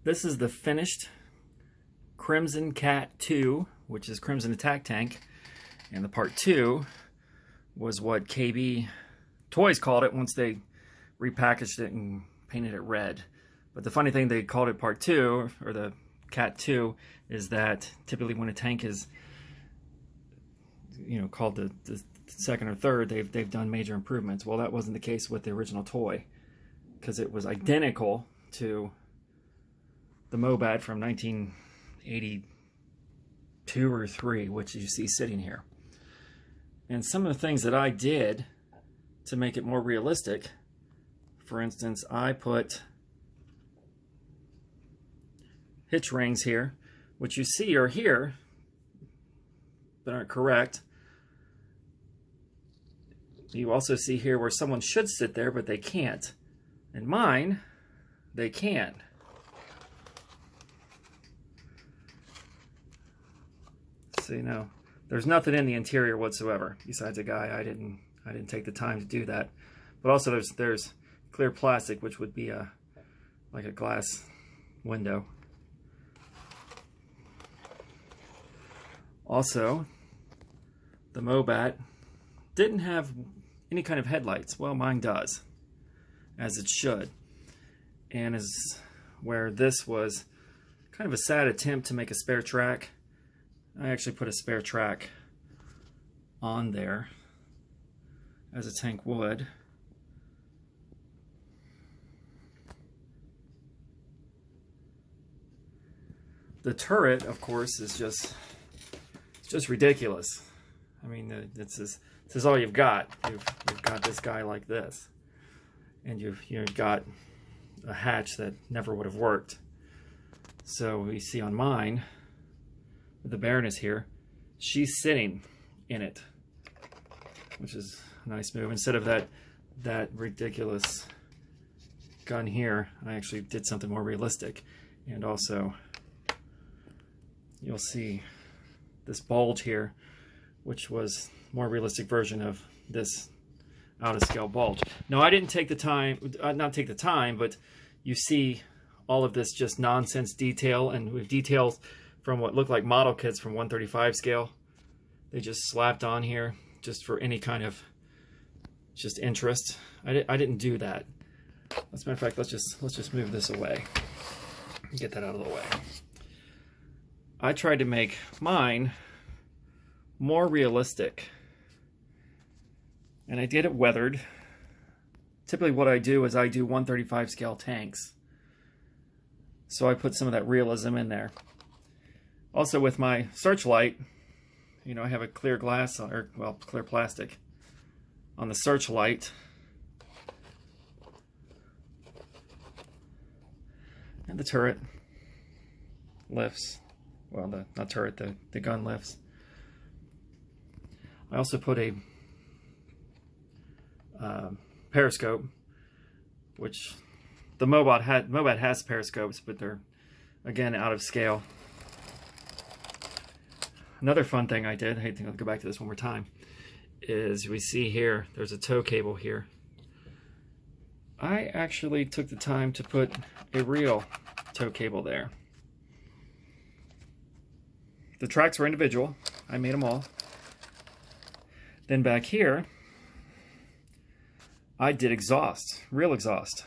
This is the finished Crimson Cat 2, which is Crimson Attack Tank, and the part 2 was what KB Toys called it once they repackaged it and painted it red. But the funny thing, they called it part 2, or the Cat 2, is that typically when a tank is, you know, called the second or third, they've done major improvements. Well, that wasn't the case with the original toy, because it was identical to the mobat from 1982 or 3, which you see sitting here. And some of the things that I did to make it more realistic, for instance, I put hitch rings here, which you see are here, but aren't correct. You also see here where someone should sit there, but they can't. And mine, they can. See, now there's nothing in the interior whatsoever besides a guy. I didn't take the time to do that. But also there's clear plastic, which would be like a glass window. Also, the mobat didn't have any kind of headlights. Well, mine does, as it should. And is where this was kind of a sad attempt to make a spare track. I actually put a spare track on there, as a tank would. The turret, of course, is just ridiculous. I mean, this is all you've got. You've got this guy like this, and you've got a hatch that never would have worked. So we see on mine, the Baroness here, she's sitting in it, which is a nice move. Instead of that ridiculous gun here, I actually did something more realistic. And also, you'll see this bulge here, which was a more realistic version of this out-of-scale bulge. Now, I didn't take the time, not take the time, but you see all of this just nonsense detail, and with details from what looked like model kits from 135 scale. They just slapped on here just for any kind of just interest. I didn't do that. As a matter of fact, let's just move this away. Get that out of the way. I tried to make mine more realistic, and I did it weathered. Typically what I do is I do 135 scale tanks, so I put some of that realism in there. Also, with my searchlight, you know, I have a clear glass, or well, clear plastic on the searchlight. And the turret lifts. Well, not turret, the gun lifts. I also put a periscope, which the mobat has periscopes, but they're, again, out of scale. Another fun thing I did, I'll go back to this one more time, is we see here, there's a tow cable here. I actually took the time to put a real tow cable there. The tracks were individual. I made them all. Then back here, I did exhaust, real exhaust.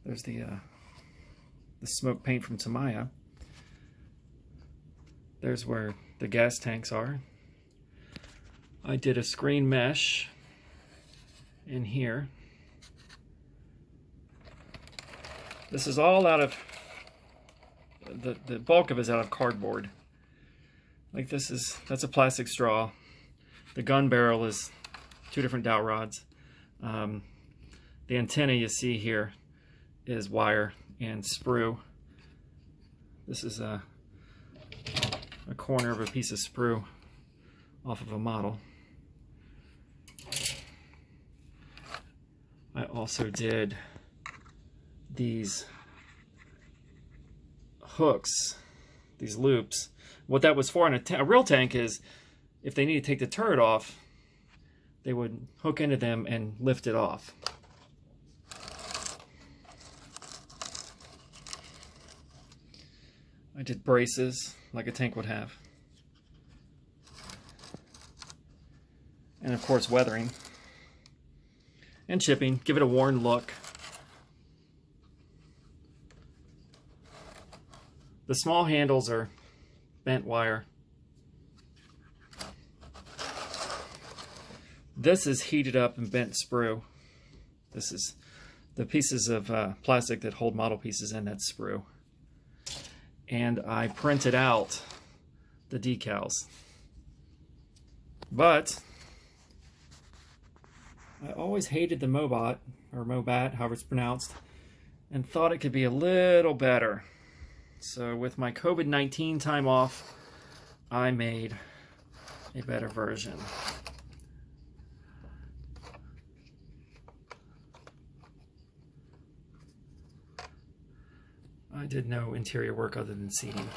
There's the smoke paint from Tamiya. There's where the gas tanks are. I did a screen mesh in here. This is all out of, the bulk of it is out of cardboard. Like that's a plastic straw. The gun barrel is 2 different dowel rods. The antenna you see here is wire and sprue. This is a corner of a piece of sprue off of a model. I also did these hooks, these loops. What that was for in a real tank is if they need to take the turret off, they would hook into them and lift it off. I did braces like a tank would have. And of course weathering. And chipping. Give it a worn look. The small handles are bent wire. This is heated up and bent sprue. This is the pieces of plastic that hold model pieces in that sprue. And I printed out the decals. But I always hated the mobat, or mobat, however it's pronounced, and thought it could be a little better. So with my COVID-19 time off, I made a better version. I did no interior work other than seating.